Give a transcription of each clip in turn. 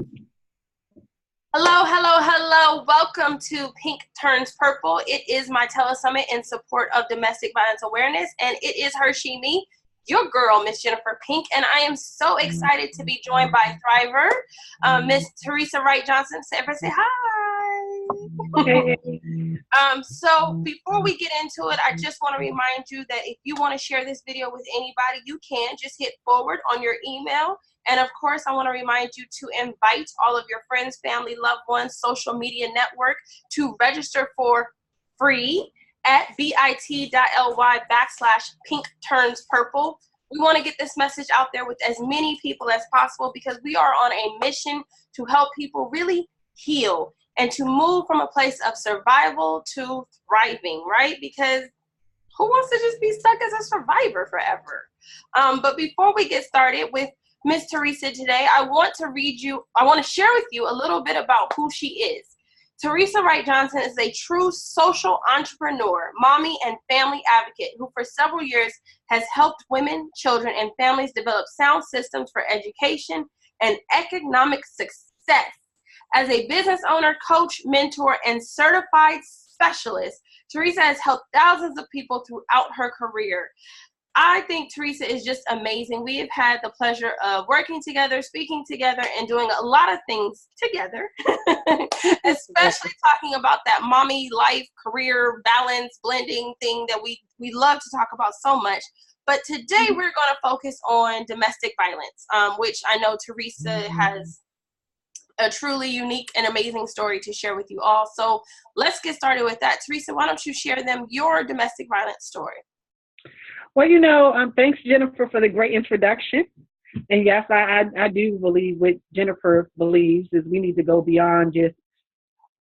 Hello, hello, hello. Welcome to Pink Turns Purple. It is my telesummit in support of domestic violence awareness, and it is her, she, me, your girl, Miss Jennifer Pink, and I am so excited to be joined by Thriver, Miss Teresa Wright Johnson. Say, everybody say hi. So before we get into it, I just want to remind you that if you want to share this video with anybody, you can just hit forward on your email. And of course, I want to remind you to invite all of your friends, family, loved ones, social media network to register for free at bit.ly/pink turns purple. We want to get this message out there with as many people as possible because we are on a mission to help people really heal and to move from a place of survival to thriving, right? Because who wants to just be stuck as a survivor forever? But before we get started with Miss Teresa today, I want to share with you a little bit about who she is. Teresa Wright Johnson is a true social entrepreneur, mommy, and family advocate who for several years has helped women, children, and families develop sound systems for education and economic success. As a business owner, coach, mentor, and certified specialist, Teresa has helped thousands of people throughout her career. I think Teresa is just amazing. We have had the pleasure of working together, speaking together, and doing a lot of things together, especially talking about that mommy life, career balance, blending thing that we love to talk about so much. But today we're going to focus on domestic violence, which I know Teresa has a truly unique and amazing story to share with you all. So let's get started with that. Teresa, why don't you share them your domestic violence story? Well, thanks, Jennifer, for the great introduction. And yes, I do believe what Jennifer believes is we need to go beyond just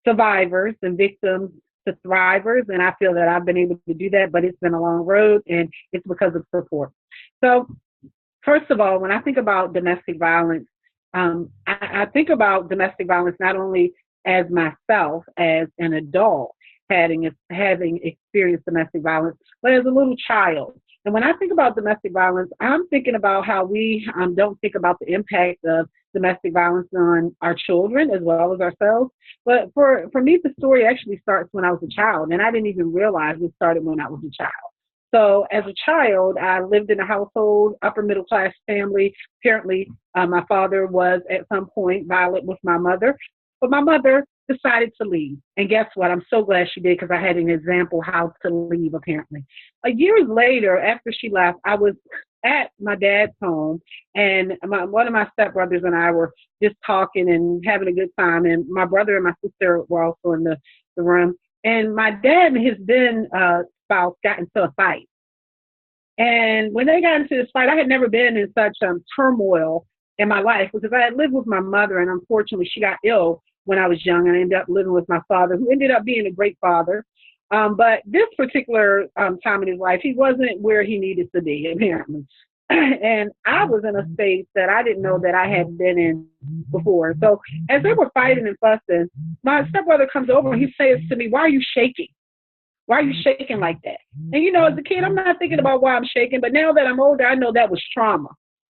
survivors and victims to thrivers. And I feel that I've been able to do that, but it's been a long road and it's because of support. So first of all, when I think about domestic violence, I think about domestic violence not only as myself, as an adult having experienced domestic violence, but as a little child. And when I think about domestic violence, I'm thinking about how we don't think about the impact of domestic violence on our children as well as ourselves. But for me, the story actually starts when I was a child, and I didn't even realize it started when I was a child. So as a child, I lived in a household, upper middle class family. Apparently, my father was at some point violent with my mother, but my mother decided to leave. And guess what? I'm so glad she did because I had an example how to leave, apparently. Years later, after she left, I was at my dad's home, and one of my stepbrothers and I were just talking and having a good time. And my brother and my sister were also in the room. And my dad and his then spouse got into a fight. And when they got into this fight, I had never been in such turmoil in my life because I had lived with my mother, and unfortunately she got ill when I was young, and I ended up living with my father, who ended up being a great father. But this particular time in his life, he wasn't where he needed to be, apparently. And I was in a space that I didn't know that I had been in before. So as they were fighting and fussing, my stepbrother comes over and he says to me, "Why are you shaking? Why are you shaking like that?" And as a kid, I'm not thinking about why I'm shaking, but now that I'm older, I know that was trauma.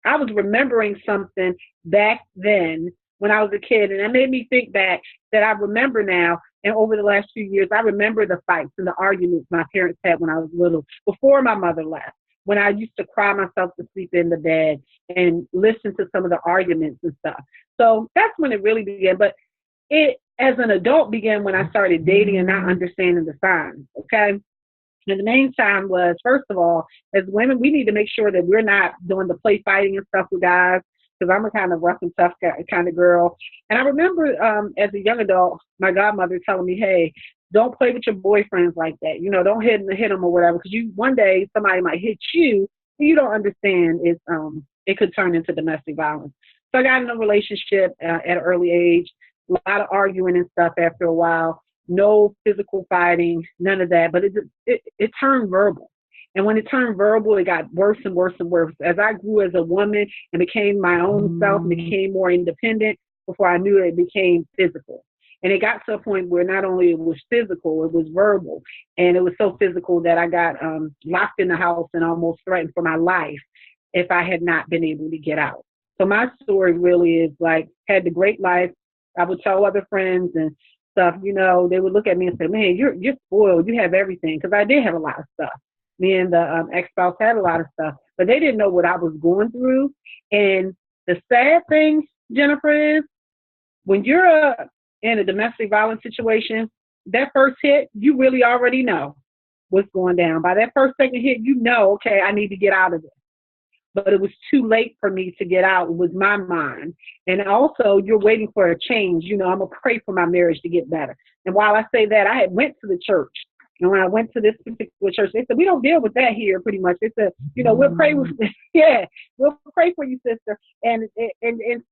I was remembering something back then when I was a kid, and it made me think back that I remember now, and over the last few years, I remember the fights and the arguments my parents had when I was little, before my mother left, when I used to cry myself to sleep in the bed and listen to some of the arguments and stuff. So that's when it really began. But it, as an adult, began when I started dating and not understanding the signs, okay? And the main sign was, first of all, as women, we need to make sure that we're not doing the play fighting and stuff with guys, because I'm a kind of rough and tough kind of girl. And I remember as a young adult, my godmother telling me, "Hey, don't play with your boyfriends like that. Don't hit them or whatever, because one day somebody might hit you and you don't understand it could turn into domestic violence." So I got in a relationship at an early age, a lot of arguing and stuff after a while, no physical fighting, none of that, but it turned verbal. And when it turned verbal, it got worse and worse and worse. As I grew as a woman and became my own self and became more independent, before I knew it became physical. And it got to a point where not only it was physical, it was verbal. And it was so physical that I got locked in the house and almost threatened for my life if I had not been able to get out. So my story really is like, had the great life. I would tell other friends and stuff, they would look at me and say, man, you're spoiled. You have everything. Because I did have a lot of stuff. Me and the ex-spouse had a lot of stuff, but they didn't know what I was going through. And the sad thing, Jennifer, is when you're in a domestic violence situation, that first hit, you really already know what's going down. By that first second hit, okay, I need to get out of this. But it was too late for me to get out. It was my mind. And also, you're waiting for a change. I'm going to pray for my marriage to get better. And while I say that, I had went to the church. And when I went to this particular church, they said, we don't deal with that here pretty much. They said, we'll pray with, we'll pray for you, sister. And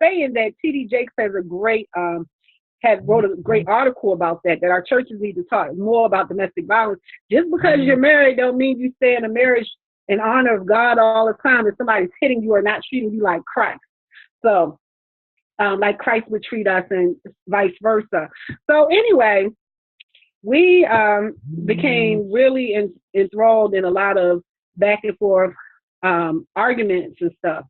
saying that, T.D. Jakes has a great, wrote a great article about that our churches need to talk more about domestic violence. Just because you're married don't mean you stay in a marriage in honor of God all the time if somebody's hitting you or not treating you like Christ. So, like Christ would treat us and vice versa. So anyway, we became really enthralled in a lot of back and forth arguments and stuff.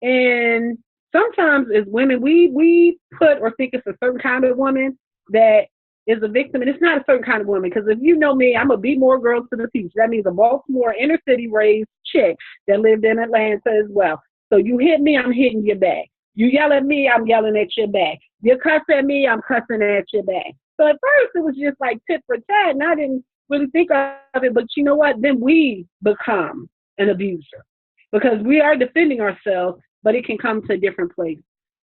And sometimes as women, we put or think it's a certain kind of woman that is a victim, and it's not a certain kind of woman, because if you know me, I'm a Be More girl to the peach. That means a Baltimore inner city raised chick that lived in Atlanta as well. So you hit me, I'm hitting you back. You yell at me, I'm yelling at your back. You cuss at me, I'm cussing at your back. So at first it was just like tit for tat, and I didn't really think of it, but you know what? Then we become an abuser because we are defending ourselves, but it can come to a different place.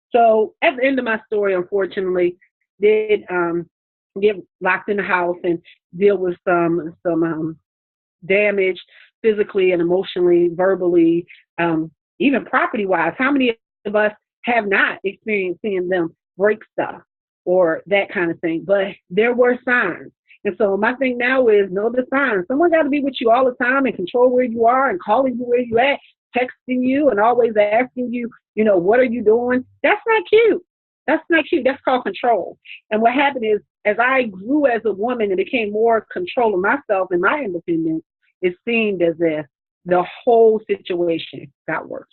So at the end of my story, unfortunately, did get locked in the house and deal with some damage physically and emotionally, verbally, even property-wise. How many of us have not experienced seeing them break stuff or that kind of thing? But there were signs. And so my thing now is know the signs. Someone got to be with you all the time and control where you are and calling you where you at, texting you and always asking you, what are you doing? That's not cute. That's not cute. That's called control. And what happened is, as I grew as a woman and became more control of myself and my independence, it seemed as if the whole situation got worse.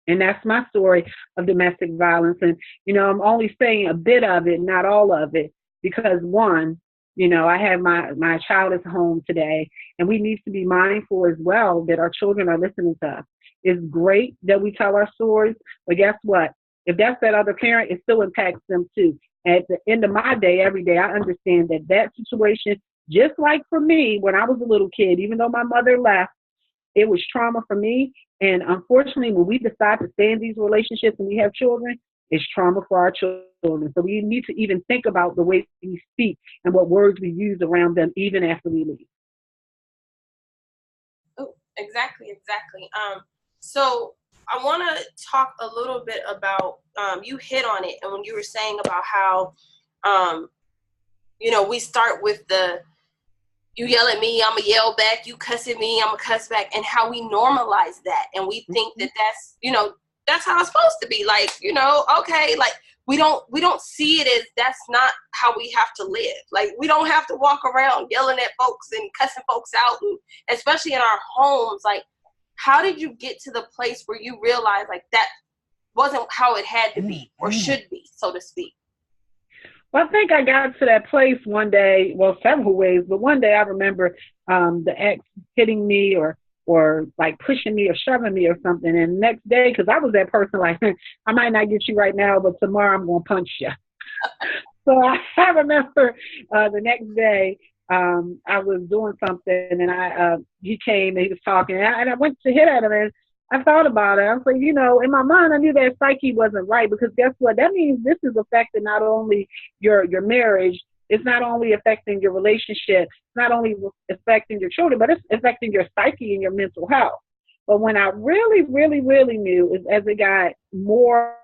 And that's my story of domestic violence. And, I'm only saying a bit of it, not all of it, because one, I have my child is home today, and we need to be mindful as well that our children are listening to us. It's great that we tell our stories, but guess what? If that's that other parent, it still impacts them too. At the end of my day, every day, I understand that situation, just like for me when I was a little kid, even though my mother left, it was trauma for me. And unfortunately, when we decide to stay in these relationships and we have children, it's trauma for our children. So we need to even think about the way we speak and what words we use around them, even after we leave. Oh, exactly. So I want to talk a little bit about, you hit on it, and when you were saying about how, we start with you yell at me, I'm going to yell back, you cuss at me, I'm going to cuss back, and how we normalize that. And we think that that's how it's supposed to be. Like, okay, like we don't see it as that's not how we have to live. Like, we don't have to walk around yelling at folks and cussing folks out, and especially in our homes. Like, how did you get to the place where you realized like that wasn't how it had to be or should be, so to speak? Well, I think I got to that place one day, well, several ways, but one day I remember the ex hitting me or like pushing me or shoving me or something. And the next day, because I was that person like, I might not get you right now, but tomorrow I'm going to punch you. So I remember the next day I was doing something, and he came and he was talking, and I went to hit at him, and I thought about it. I was like, in my mind, I knew that psyche wasn't right, because guess what? That means this is affecting not only your marriage, it's not only affecting your relationship, it's not only affecting your children, but it's affecting your psyche and your mental health. But when I really, really, really knew is as it got more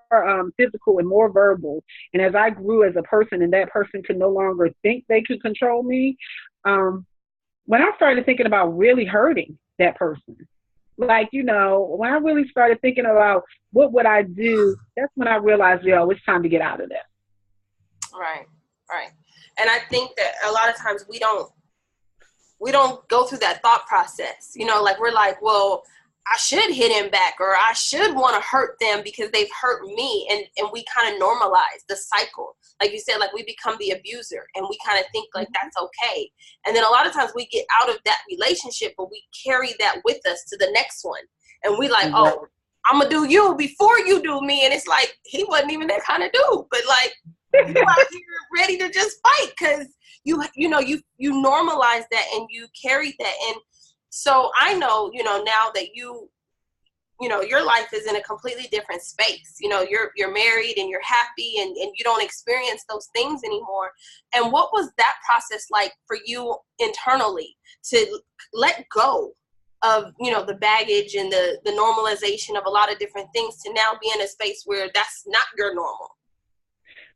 physical and more verbal, and as I grew as a person and that person could no longer think they could control me, when I started thinking about really hurting that person, like, when I really started thinking about what would I do, that's when I realized, it's time to get out of that. Right. And I think that a lot of times we don't go through that thought process, like we're like, well, I should hit him back, or I should want to hurt them because they've hurt me. And we kind of normalize the cycle. Like you said, like we become the abuser and we kind of think like that's okay. And then a lot of times we get out of that relationship, but we carry that with us to the next one. And we like, oh, I'm going to do you before you do me. And it's like, he wasn't even that kind of dude, but like, you out here ready to just fight because you normalize that and you carry that. And so I know, now that your life is in a completely different space. You're married and you're happy and you don't experience those things anymore. And what was that process like for you internally to let go of, the baggage and the normalization of a lot of different things to now be in a space where that's not your normal?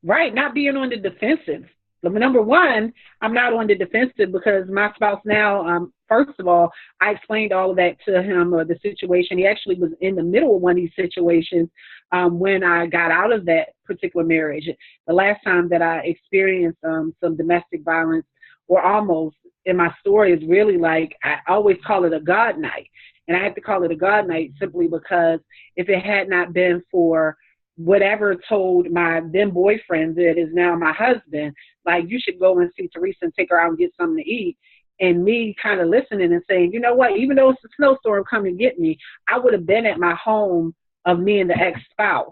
Right. Not being on the defensive. Number one, I'm not on the defensive because my spouse now, first of all, I explained all of that to him, or the situation. He actually was in the middle of one of these situations when I got out of that particular marriage. The last time that I experienced some domestic violence, or almost, in my story, is really like, I always call it a God night. And I have to call it a God night simply because if it had not been for whatever told my then boyfriend that is now my husband, like, you should go and see Teresa and take her out and get something to eat. And me kind of listening and saying, you know what, even though it's a snowstorm, come and get me, I would have been at my home of me and the ex-spouse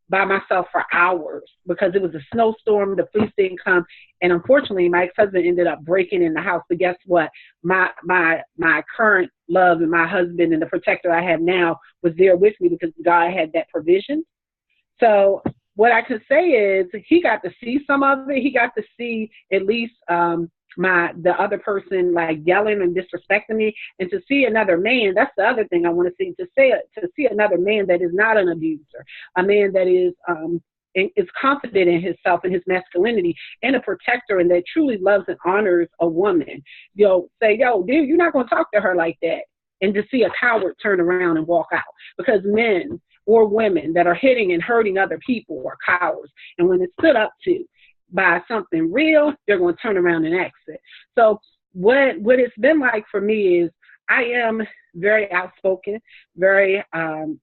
by myself for hours because it was a snowstorm. The police didn't come. And unfortunately, my ex-husband ended up breaking in the house. But guess what? My current love and my husband and the protector I have now was there with me because God had that provision. So what I could say is he got to see some of it. He got to see at least the other person like yelling and disrespecting me, and to see another man. That's the other thing I want to see. To see another man that is not an abuser, a man that is confident in himself and his masculinity, and a protector, and that truly loves and honors a woman. Say, yo, dude, you're not going to talk to her like that. And to see a coward turn around and walk out, because men or women that are hitting and hurting other people are cowards. And when it's stood up to by something real, they're going to turn around and exit. So what it's been like for me is I am very outspoken, very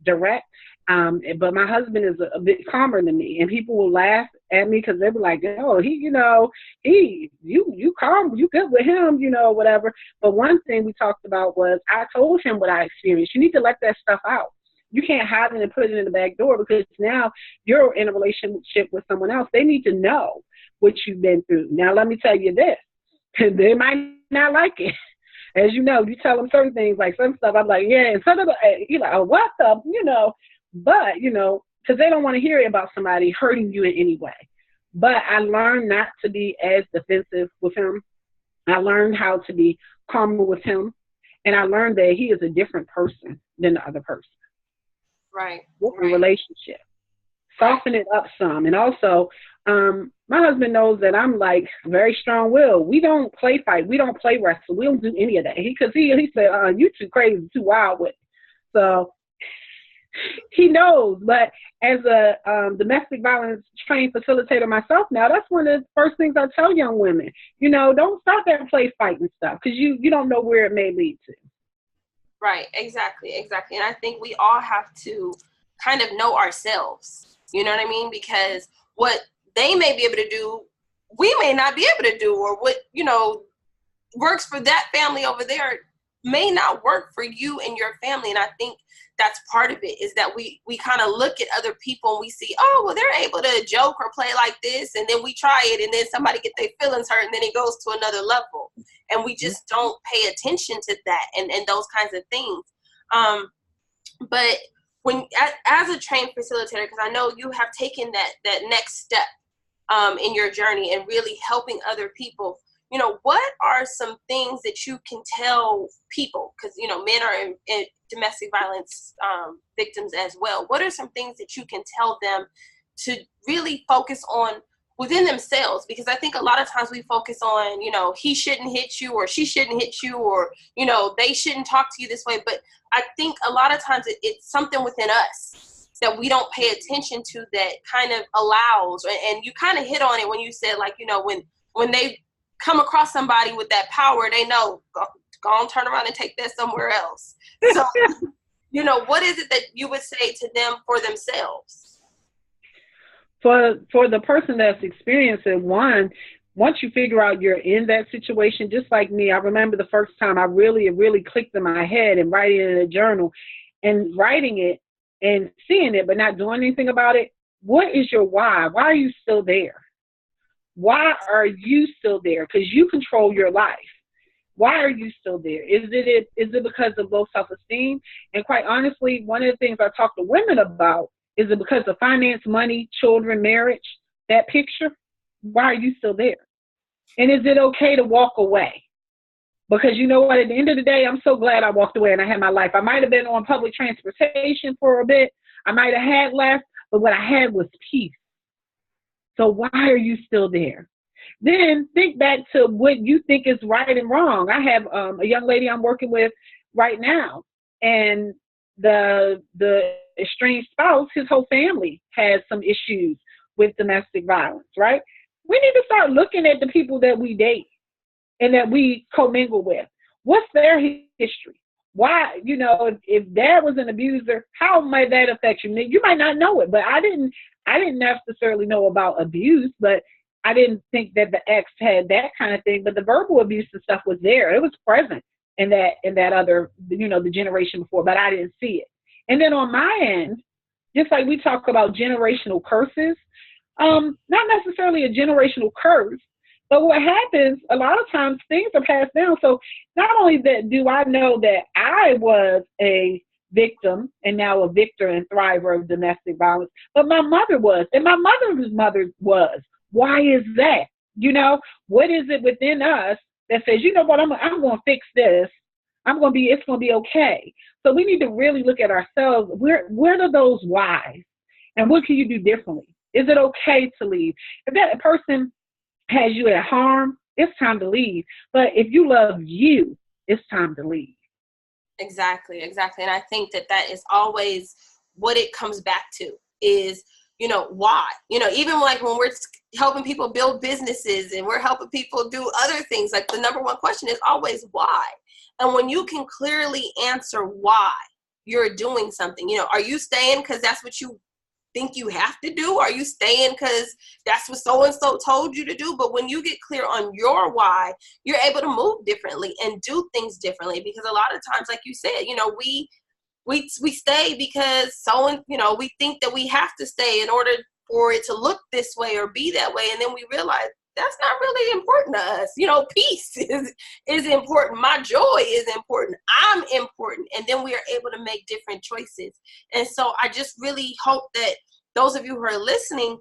direct, but my husband is a bit calmer than me. And people will laugh at me because they'll be like, oh, you calm, you good with him, whatever. But one thing we talked about was I told him what I experienced. You need to let that stuff out. You can't hide it and put it in the back door because now you're in a relationship with someone else. They need to know what you've been through. Now, let me tell you this. They might not like it. As you know, you tell them certain things, like some stuff, I'm like, yeah, and some of you're like, oh, what the, but, because they don't want to hear about somebody hurting you in any way. But I learned not to be as defensive with him. I learned how to be calmer with him. And I learned that he is a different person than the other person. Right. With a relationship. Soften it up some. And also, my husband knows that I'm like very strong-willed. We don't play fight. We don't play wrestle. We don't do any of that. He said, you too crazy, too wild with it. So he knows. But as a domestic violence trained facilitator myself now, that's one of the first things I tell young women. Don't start that play fight and stuff because you don't know where it may lead to. Right, exactly. And I think we all have to kind of know ourselves, you know what I mean? Because what they may be able to do, we may not be able to do, or what, works for that family over there may not work for you and your family. And I think that's part of it, is that we kind of look at other people and we see, oh, well, they're able to joke or play like this. And then we try it and then somebody get their feelings hurt and then it goes to another level. And we just don't pay attention to that and those kinds of things. But when, as a trained facilitator, because I know you have taken that next step in your journey and really helping other people, what are some things that you can tell people? Because, men are in domestic violence victims as well. What are some things that you can tell them to really focus on within themselves? Because I think a lot of times we focus on, he shouldn't hit you or she shouldn't hit you or, they shouldn't talk to you this way. But I think a lot of times it's something within us that we don't pay attention to that kind of allows. And you kind of hit on it when you said, like, when they come across somebody with that power, they know, go on, turn around and take that somewhere else. So You know, what is it that you would say to them for themselves? For the person that's experiencing one, once you figure out you're in that situation, just like me, I remember the first time it really clicked in my head and writing it in a journal and writing it and seeing it, but not doing anything about it. What is your why? Why are you still there? Why are you still there? Because you control your life. Why are you still there? Is it because of low self-esteem? And quite honestly, one of the things I talk to women about is it because of finance, money, children, marriage, that picture? Why are you still there? And is it okay to walk away? Because you know what, at the end of the day, I'm so glad I walked away and I had my life. I might have been on public transportation for a bit. I might have had less, but what I had was peace. So why are you still there? Then think back to what you think is right and wrong. I have a young lady I'm working with right now, and the estranged spouse, his whole family has some issues with domestic violence, right? We need to start looking at the people that we date and that we commingle with. What's their history? Why, if dad was an abuser, how might that affect you? You might not know it, but I didn't necessarily know about abuse, but I didn't think that the ex had that kind of thing. But the verbal abuse and stuff was there. It was present in that other, the generation before, but I didn't see it. And then on my end, just like we talk about generational curses, not necessarily a generational curse, but what happens, a lot of times things are passed down. So not only that do I know that I was a victim and now a victor and thriver of domestic violence, but my mother was, and my mother's mother was. Why is that? What is it within us that says, you know what, I'm going to fix this. It's going to be okay. So we need to really look at ourselves. Where are those whys? And what can you do differently? Is it okay to leave? If that person has you at harm, it's time to leave. But if you love you, it's time to leave. Exactly. And I think that is always what it comes back to is, why? Even like when we're helping people build businesses and we're helping people do other things, like the number one question is always why. And when you can clearly answer why you're doing something, are you staying because that's what you think you have to do? Are you staying because that's what so-and-so told you to do? But when you get clear on your why, you're able to move differently and do things differently. Because a lot of times, like you said, we stay because we think that we have to stay in order for it to look this way or be that way. And then we realize that's not really important to us. Peace is important. My joy is important. I'm important. And then we are able to make different choices. And so I just really hope that those of you who are listening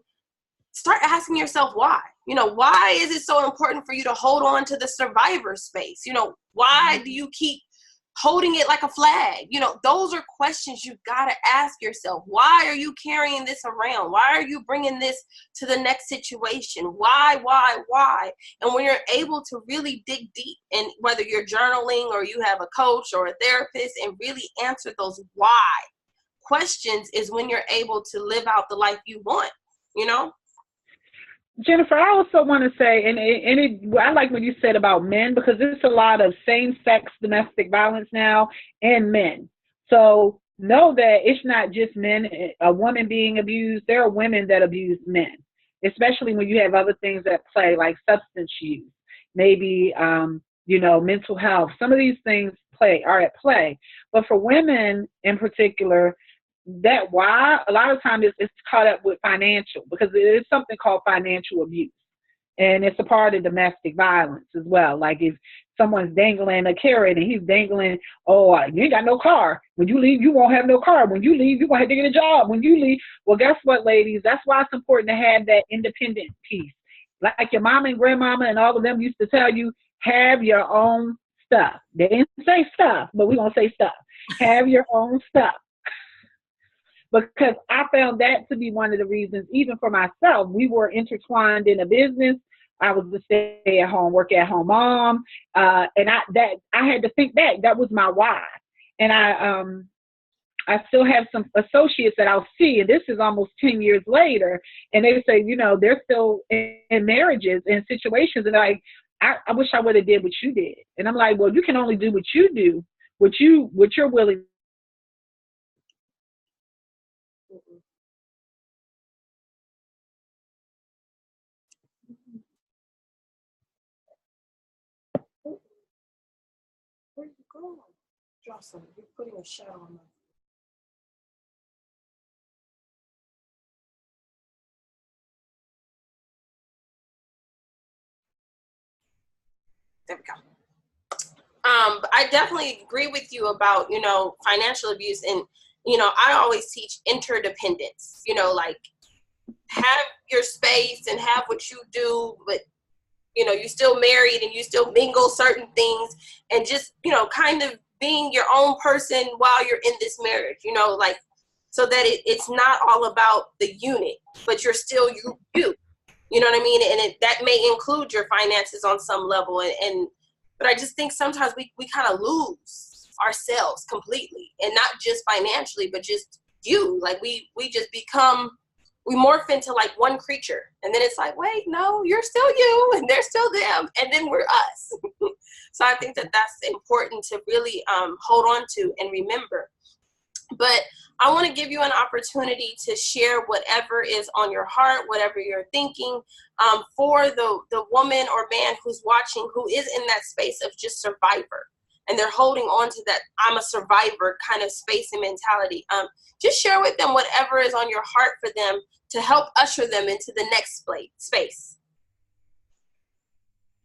start asking yourself why. Why is it so important for you to hold on to the survivor space? Why do you keep holding it like a flag? Those are questions you've got to ask yourself. Why are you carrying this around? Why are you bringing this to the next situation? Why? And when you're able to really dig deep, and whether you're journaling or you have a coach or a therapist, and really answer those why questions, is when you're able to live out the life you want. Jennifer, I also want to say, I like what you said about men, because there's a lot of same-sex domestic violence now and men. So know that it's not just men, a woman being abused. There are women that abuse men, especially when you have other things at play, like substance use, maybe, mental health. Some of these things are at play. But for women in particular, that why a lot of times it's caught up with financial, because it is something called financial abuse, and it's a part of domestic violence as well. Like if someone's dangling a carrot and he's dangling, you ain't got no car. When you leave, you won't have no car. When you leave, you're going to have to get a job. When you leave, well, guess what, ladies? That's why it's important to have that independent piece. Like your mama and grandmama and all of them used to tell you, have your own stuff. They didn't say stuff, but we're going to say stuff. Have your own stuff. Because I found that to be one of the reasons, even for myself. We were intertwined in a business. I was the stay-at-home, work-at-home mom, and I had to think back. That was my why. And I still have some associates that I'll see, and this is almost 10 years later, and they say, they're still in marriages and situations, and I wish I would have did what you did. And I'm like, well, you can only do what you do, what you're willing Oh, draw some. You're putting a shadow on my. There we go. I definitely agree with you about, financial abuse. And, I always teach interdependence, like have your space and have what you do, but, you're still married and you still mingle certain things and just, kind of being your own person while you're in this marriage, like so that it's not all about the unit, but you're still you. You know what I mean? And that may include your finances on some level. But I just think sometimes we kind of lose ourselves completely, and not just financially, but just you. Like we just become, we morph into like one creature. And then it's like, wait, no, you're still you and they're still them. And then we're us. So I think that that's important to really hold on to and remember. But I want to give you an opportunity to share whatever is on your heart, whatever you're thinking, for the woman or man who's watching, who is in that space of just survivor. And they're holding on to that I'm a survivor kind of space and mentality. Just share with them whatever is on your heart for them to help usher them into the next space.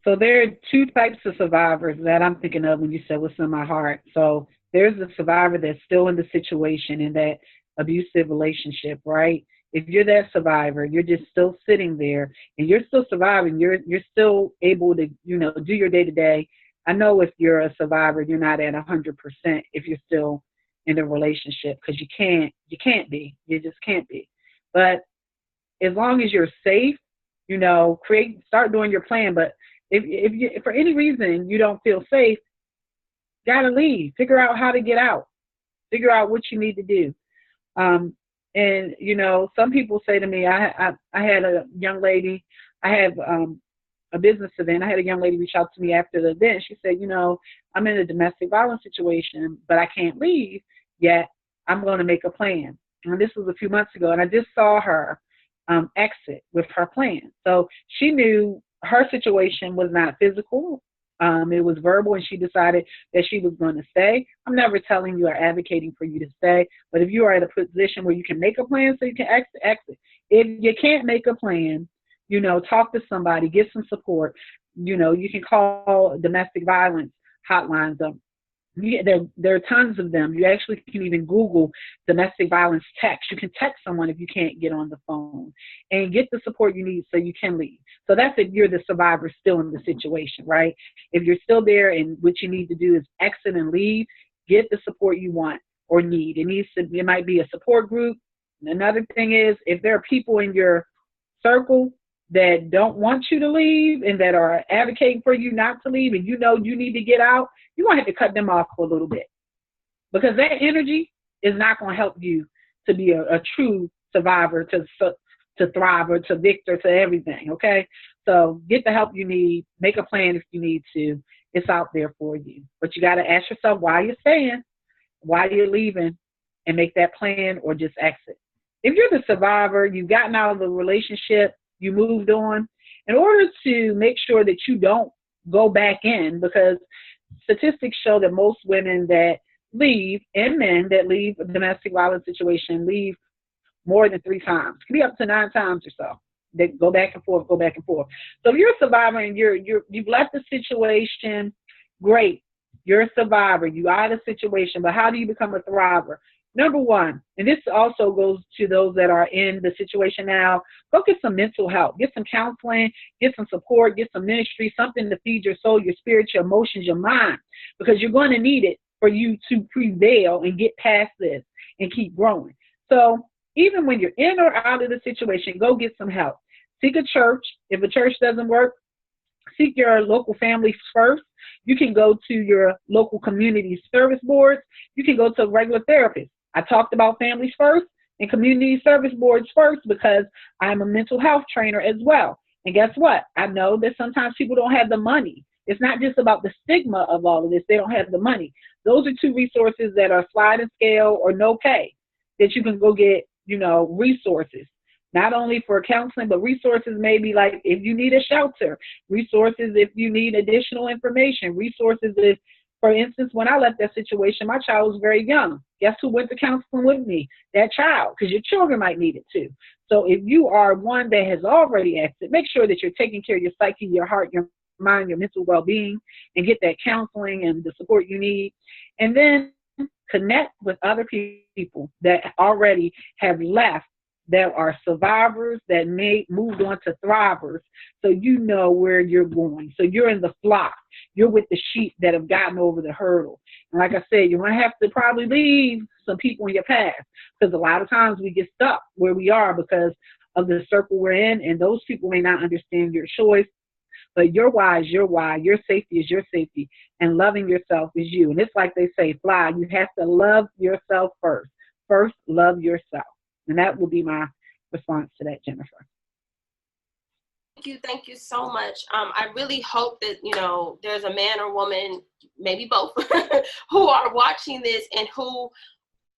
So there are two types of survivors that I'm thinking of when you said what's in my heart. So there's a survivor that's still in the situation in that abusive relationship, right? If you're that survivor, you're just still sitting there and you're still surviving. You're still able to, do your day to day. I know if you're a survivor, you're not at 100% if you're still in a relationship, because you can't be. You just can't be. But as long as you're safe, start doing your plan. But if for any reason you don't feel safe, gotta leave. Figure out how to get out. Figure out what you need to do. And some people say to me, I had a young lady. I have a business event. I had a young lady reach out to me after the event. She said, I'm in a domestic violence situation, but I can't leave yet. I'm going to make a plan. And this was a few months ago, and I just saw her exit with her plan. So she knew her situation was not physical. It was verbal, and she decided that she was going to stay. I'm never telling you or advocating for you to stay, but if you are at a position where you can make a plan so you can exit. If you can't make a plan, talk to somebody, get some support. You can call domestic violence hotlines. There are tons of them. You actually can even Google domestic violence text. You can text someone if you can't get on the phone and get the support you need so you can leave. So that's if you're the survivor still in the situation, right? If you're still there and what you need to do is exit and leave, get the support you want or need. It might be a support group. Another thing is, if there are people in your circle that don't want you to leave and that are advocating for you not to leave, and you need to get out, you're going to have to cut them off for a little bit, because that energy is not going to help you to be a true survivor, to thrive, or to victor, to everything, okay? So get the help you need. Make a plan if you need to. It's out there for you. But you got to ask yourself why you're staying, why you're leaving, and make that plan or just exit. If you're the survivor, you've gotten out of the relationship, you moved on, in order to make sure that you don't go back in, because statistics show that most women that leave and men that leave a domestic violence situation leave more than 3 times. It can be up to 9 times or so. They go back and forth, go back and forth. So if you're a survivor and you've left the situation, great. You're a survivor. You are out of the situation, but how do you become a thriver? Number one, and this also goes to those that are in the situation now, go get some mental help, get some counseling, get some support, get some ministry, something to feed your soul, your spirit, your emotions, your mind, because you're going to need it for you to prevail and get past this and keep growing. So even when you're in or out of the situation, go get some help. Seek a church. If a church doesn't work, seek your local family first. You can go to your local community service boards. You can go to a regular therapist. I talked about families first and community service boards first because I'm a mental health trainer as well. And guess what? I know that sometimes people don't have the money. It's not just about the stigma of all of this. They don't have the money. Those are 2 resources that are sliding scale or no pay that you can go get, resources. Not only for counseling, but resources maybe like if you need a shelter, resources if you need additional information, resources For instance, when I left that situation, my child was very young. Guess who went to counseling with me? That child, because your children might need it too. So if you are one that has already exited, make sure that you're taking care of your psyche, your heart, your mind, your mental well-being, and get that counseling and the support you need. And then connect with other people that already have left, that are survivors, that may moved on to thrivers, so you know where you're going. So you're in the flock. You're with the sheep that have gotten over the hurdle. And like I said, you're going to have to probably leave some people in your past, because a lot of times we get stuck where we are because of the circle we're in, and those people may not understand your choice. But your why is your why. Your safety is your safety. And loving yourself is you. And it's like they say, fly, you have to love yourself first. First, love yourself. And that will be my response to that, Jennifer. Thank you so much. I really hope that, there's a man or woman, maybe both, who are watching this and who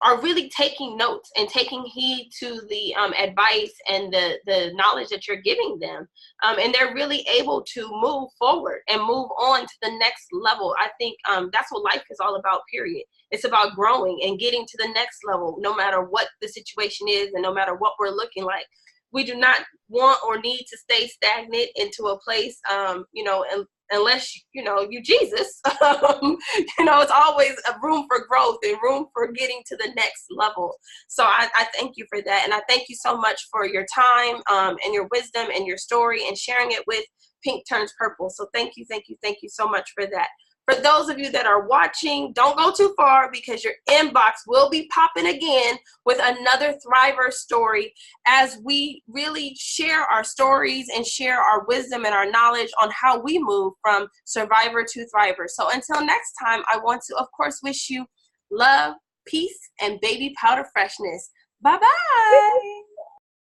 are really taking notes and taking heed to the advice and the knowledge that you're giving them. And they're really able to move forward and move on to the next level. I think that's what life is all about, period. It's about growing and getting to the next level, no matter what the situation is and no matter what we're looking like. We do not want or need to stay stagnant into a place, unless, you Jesus, it's always a room for growth and room for getting to the next level. So I thank you for that. And I thank you so much for your time and your wisdom and your story and sharing it with Pink Turns Purple. So thank you so much for that. For those of you that are watching, don't go too far, because your inbox will be popping again with another Thriver story as we really share our stories and share our wisdom and our knowledge on how we move from survivor to thriver. So until next time, I want to, of course, wish you love, peace, and baby powder freshness. Bye-bye.